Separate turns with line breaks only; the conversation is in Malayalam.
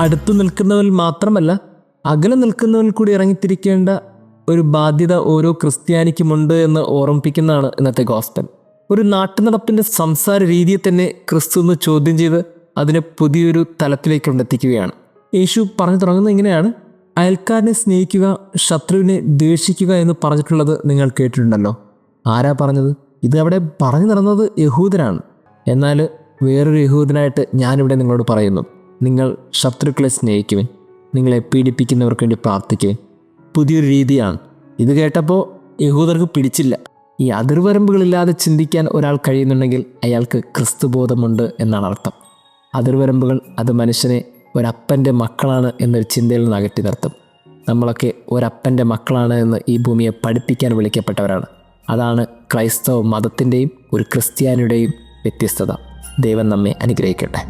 അടുത്തു നിൽക്കുന്നവരിൽ മാത്രമല്ല അകലെ നിൽക്കുന്നവരിൽ കൂടി ഇറങ്ങിത്തിരിക്കേണ്ട ഒരു ബാധ്യത ഓരോ ക്രിസ്ത്യാനിക്കുമുണ്ട് എന്ന് ഓർമ്മിപ്പിക്കുന്നതാണ് ഇന്നത്തെ ഗോസ്പൽ. ഒരു നാട്ടുനടപ്പിൻ്റെ സംസാര രീതിയെ തന്നെ ക്രിസ്തു ഒന്ന് ചോദ്യം ചെയ്ത് അതിനെ പുതിയൊരു തലത്തിലേക്ക് കൊണ്ടെത്തിക്കുകയാണ്. യേശു പറഞ്ഞു തുടങ്ങുന്നത് ഇങ്ങനെയാണ്: അയൽക്കാരനെ സ്നേഹിക്കുക, ശത്രുവിനെ ദ്വേഷിക്കുക എന്ന് പറഞ്ഞിട്ടുള്ളത് നിങ്ങൾ കേട്ടിട്ടുണ്ടല്ലോ. ആരാ പറഞ്ഞത്? ഇത് അവിടെ പറഞ്ഞു നടന്നത് യഹൂദരാണ്. എന്നാൽ വേറൊരു യഹൂദനായിട്ട് ഞാനിവിടെ നിങ്ങളോട് പറയുന്നു, നിങ്ങൾ ശത്രുക്കളെ സ്നേഹിക്കുവിൻ, നിങ്ങളെ പീഡിപ്പിക്കുന്നവർക്ക് വേണ്ടി പ്രാർത്ഥിക്കുവിൻ. പുതിയൊരു രീതിയാണ്. ഇത് കേട്ടപ്പോൾ യഹൂദർക്ക് പിടിച്ചില്ല. ഈ അതിർവരമ്പുകളില്ലാതെ ചിന്തിക്കാൻ ഒരാൾ കഴിയുന്നുണ്ടെങ്കിൽ അയാൾക്ക് ക്രിസ്തുബോധമുണ്ട് എന്നാണ് അർത്ഥം. അതിർവരമ്പുകൾ അത് മനുഷ്യനെ ഒരപ്പൻ്റെ മക്കളാണ് എന്നൊരു ചിന്തയിൽ നിന്ന് അകറ്റി നിർത്തും. നമ്മളൊക്കെ ഒരപ്പൻ്റെ മക്കളാണ് എന്ന് ഈ ഭൂമിയെ പഠിപ്പിക്കാൻ വിളിക്കപ്പെട്ടവരാണ്. അതാണ് ക്രൈസ്തവ മതത്തിൻ്റെയും ഒരു ക്രിസ്ത്യാനിയുടെയും വ്യത്യസ്തത. ദൈവം നമ്മെ അനുഗ്രഹിക്കട്ടെ.